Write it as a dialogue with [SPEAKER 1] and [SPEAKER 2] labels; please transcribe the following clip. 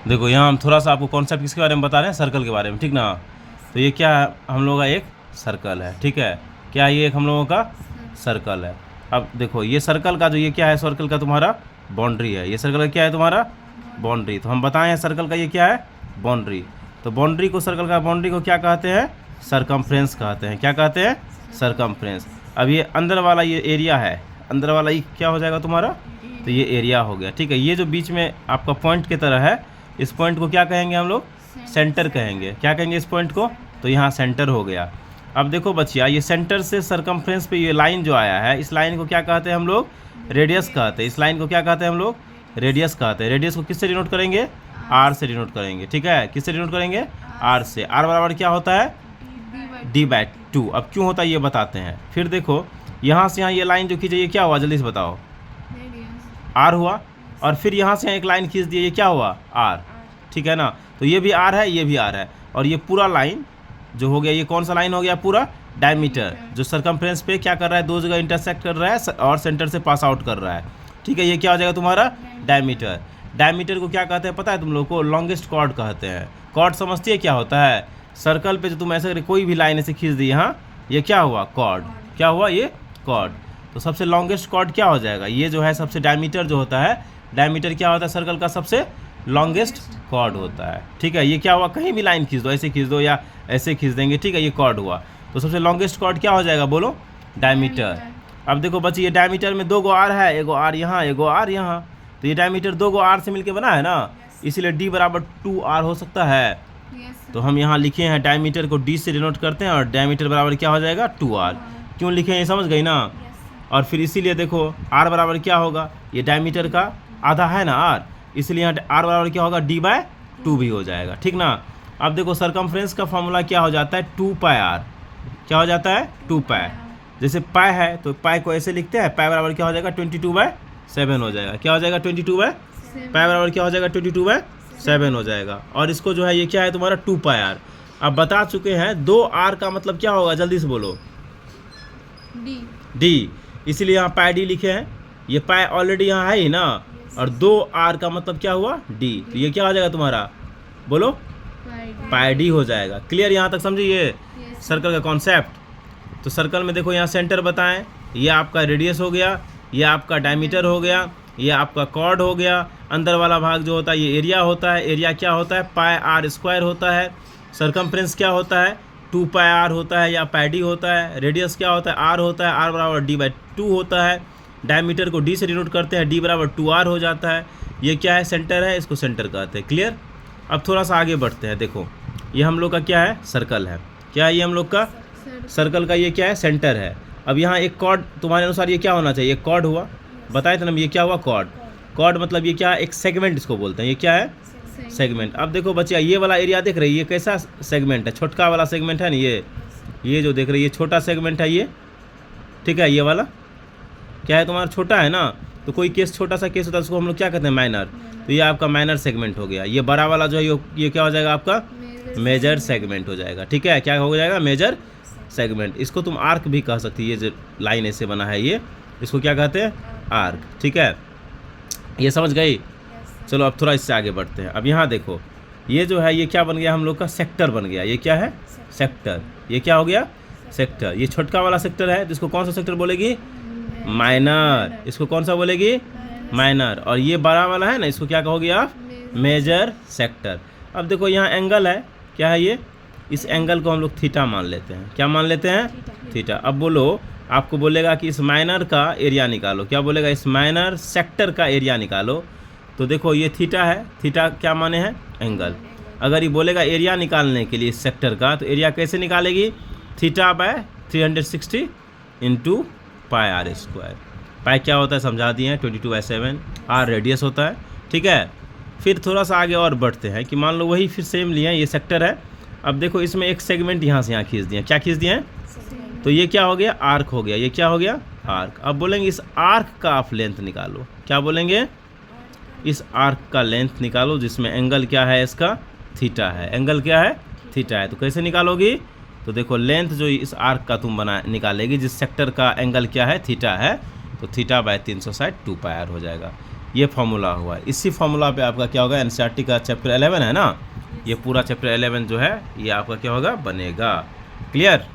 [SPEAKER 1] देखो यहाँ हम थोड़ा सा आपको कॉन्सेप्ट किसके बारे में बता रहे हैं, सर्कल के बारे में, ठीक ना। तो ये क्या है, हम लोगों का एक सर्कल है, ठीक है। क्या ये एक हम लोगों का सर्कल है। अब देखो ये सर्कल का जो ये क्या है, सर्कल का तुम्हारा बाउंड्री है। ये सर्कल का क्या है तुम्हारा बाउंड्री। तो हम बताएं सर्कल का ये क्या है बाउंड्री। तो बाउंड्री को, सर्कल का बाउंड्री को क्या कहते हैं, सरकमफ्रेंस कहते हैं। क्या कहते हैं, सरकमफ्रेंस। अब ये अंदर वाला ये एरिया है, अंदर वाला ये क्या हो जाएगा तुम्हारा, तो ये एरिया हो गया, ठीक है। ये जो बीच में आपका पॉइंट की तरह है, इस पॉइंट को क्या कहेंगे हम लोग, सेंटर कहेंगे। क्या कहेंगे इस पॉइंट को, तो यहाँ सेंटर हो गया। अब देखो बच्चिया, ये सेंटर से सरकमफ्रेंस पे ये लाइन जो आया है, इस लाइन को क्या कहते हैं हम लोग, रेडियस कहते हैं। इस लाइन को क्या कहते हैं हम लोग, रेडियस कहते हैं। रेडियस को किससे डिनोट करेंगे, आर से डिनोट करेंगे, ठीक है। किससे डिनोट करेंगे, आर से। आर बराबर क्या होता है, d/2। अब क्यों होता है ये बताते हैं। फिर देखो यहाँ से यहाँ ये लाइन जो खींचे, ये क्या हुआ जल्दी से बताओ, आर हुआ। और फिर यहाँ से यहाँ एक लाइन खींच दी, ये क्या हुआ, आर, ठीक है ना। तो ये भी आर है, ये भी आर है। और ये पूरा लाइन जो हो गया, ये कौन सा लाइन हो गया, पूरा डायमीटर, जो सरकमफ्रेंस पे क्या कर रहा है, दो जगह इंटरसेक्ट कर रहा है और सेंटर से पास आउट कर रहा है, ठीक है। ये क्या हो जाएगा तुम्हारा डायमीटर। डायमीटर को क्या कहते हैं पता है तुम लोग को, लॉन्गेस्ट कॉर्ड कहते हैं। कॉर्ड समझती है क्या होता है, सर्कल पे जो तुम ऐसे कोई भी लाइन ऐसे खींच दी यहाँ, ये क्या हुआ, कॉर्ड। क्या हुआ, ये कॉर्ड। तो सबसे लॉन्गेस्ट कॉर्ड क्या हो जाएगा, ये जो है सबसे डायमीटर जो होता है, डायमीटर क्या होता है सर्कल का, सबसे लॉन्गेस्ट कॉर्ड होता है, ठीक है। ये क्या हुआ, कहीं भी लाइन खींच दो, ऐसे खींच दो या ऐसे खींच देंगे, ठीक है, ये कॉर्ड हुआ। तो सबसे लॉन्गेस्ट कॉर्ड क्या हो जाएगा, बोलो, डायमीटर। अब देखो बच्चे, ये डायमीटर में दो गो आर है, एगो आर यहाँ, एगो आर यहाँ। तो ये डायमीटर दो गो आर से मिलके बना है ना, इसीलिए d बराबर 2r हो सकता है। तो हम यहाँ लिखे हैं डायमीटर को d से डिनोट करते हैं, और डायमीटर बराबर क्या हो जाएगा, 2r। क्यों लिखे हैं ये समझ गई ना। और फिर इसीलिए देखो r बराबर क्या होगा, ये डायमीटर का आधा है ना r, इसलिए यहाँ r बराबर क्या होगा, d/2 भी हो जाएगा, ठीक ना। अब देखो सरकमफ्रेंस का फॉर्मूला क्या हो जाता है, 2πr। क्या हो जाता है, 2π। जैसे पाई है तो पाई को ऐसे लिखते हैं, पाई बराबर क्या हो जाएगा, 22/7 हो जाएगा। क्या हो जाएगा, 22/, पाई बराबर क्या हो जाएगा, 22/7 हो जाएगा। और इसको जो है ये क्या है तुम्हारा 2πr। अब बता चुके हैं 2r का मतलब क्या होगा, जल्दी से बोलो, d। इसीलिए यहाँ पाई d लिखे हैं, ये पाई ऑलरेडी यहाँ है ही ना। और 2r का मतलब क्या हुआ, d। तो ये क्या हो जाएगा तुम्हारा, बोलो, पाई d हो जाएगा। क्लियर, यहाँ तक समझिए सर्कल का कॉन्सेप्ट। तो सर्कल में देखो यहाँ सेंटर बताएं, ये आपका रेडियस हो गया, ये आपका डायमीटर हो गया, ये आपका कॉर्ड हो गया। अंदर वाला भाग जो होता है ये एरिया होता है। एरिया क्या होता है, πr² होता है। सरकमफ्रेंस क्या होता है, 2πr होता है या पाई d होता है। रेडियस क्या होता है, r होता है, r बराबर d/2 होता है। डायमीटर को d से डिनोट करते हैं, d बराबर 2r हो जाता है। ये क्या है, सेंटर है, इसको सेंटर कहते हैं। क्लियर। अब थोड़ा सा आगे बढ़ते हैं। देखो ये हम लोग का क्या है, सर्कल है। क्या है ये हम लोग का सर्कल का, ये क्या है, सेंटर है। अब यहाँ एक कॉर्ड, तुम्हारे अनुसार ये क्या होना चाहिए, एक कॉर्ड हुआ, बताए थे ना, ये क्या हुआ, कॉर्ड। कॉर्ड मतलब ये क्या है, एक सेगमेंट इसको बोलते हैं। ये क्या है, सेगमेंट। अब देखो बच्चे, ये वाला एरिया देख रही है, ये कैसा सेगमेंट है, छोटका वाला सेगमेंट है ना, ये जो देख रही है, ये छोटा सेगमेंट है ये, ठीक है। ये वाला क्या है तुम्हारा, छोटा है ना। तो कोई केस छोटा सा केस होता है, उसको हम लोग क्या कहते हैं, माइनर। तो ये आपका माइनर सेगमेंट हो गया। ये बड़ा वाला जो है ये क्या हो जाएगा, आपका मेजर सेगमेंट हो जाएगा, ठीक है। क्या हो जाएगा, मेजर सेगमेंट। इसको तुम आर्क भी कह सकती है, ये जो लाइन ऐसे बना है ये, इसको क्या कहते हैं, आर्क, ठीक है। ये समझ गई। चलो अब थोड़ा इससे आगे बढ़ते हैं। अब यहाँ देखो ये जो है, ये क्या बन गया हम लोग का, सेक्टर बन गया। ये क्या है, सेक्टर। ये क्या हो गया, सेक्टर। ये छोटका वाला सेक्टर है, जिसको कौन सा सेक्टर बोलेगी, माइनर। इसको कौन सा बोलेगी, माइनर। और ये बड़ा वाला है ना, इसको क्या कहोगे आप, मेजर सेक्टर। अब देखो यहाँ एंगल है, क्या है ये, इस एंगल को हम लोग थीटा मान लेते हैं। क्या मान लेते हैं, थीटा। अब बोलो, आपको बोलेगा कि इस माइनर का एरिया निकालो। क्या बोलेगा, इस माइनर सेक्टर का एरिया निकालो। तो देखो ये थीटा है, थीटा क्या माने हैं, एंगल। अगर ये बोलेगा एरिया निकालने के लिए इस सेक्टर का, तो एरिया कैसे निकालेगी, θ/360 × πr²। पाई क्या होता है समझा दिए हैं, 22/7। r रेडियस होता है, ठीक है। फिर थोड़ा सा आगे और बढ़ते हैं कि मान लो वही फिर सेम लिए, ये सेक्टर है। अब देखो इसमें एक सेगमेंट यहाँ से यहाँ खींच दिए। क्या खींच दिए हैं, तो ये क्या हो गया, आर्क हो गया। ये क्या हो गया, आर्क। अब बोलेंगे इस आर्क का आप लेंथ निकालो। क्या बोलेंगे, इस आर्क का लेंथ निकालो, जिसमें एंगल क्या है, इसका थीटा है। एंगल क्या है, थीटा है। तो कैसे निकालोगी, तो देखो लेंथ जो इस आर्क का तुम निकालेगी, जिस सेक्टर का एंगल क्या है, थीटा है, तो θ/360 2πr हो जाएगा। ये फॉर्मूला हुआ। इसी फॉर्मूला पे आपका क्या होगा, एनसीईआरटी का चैप्टर 11 है ना, ये पूरा चैप्टर 11 जो है ये आपका क्या होगा, बनेगा। क्लियर।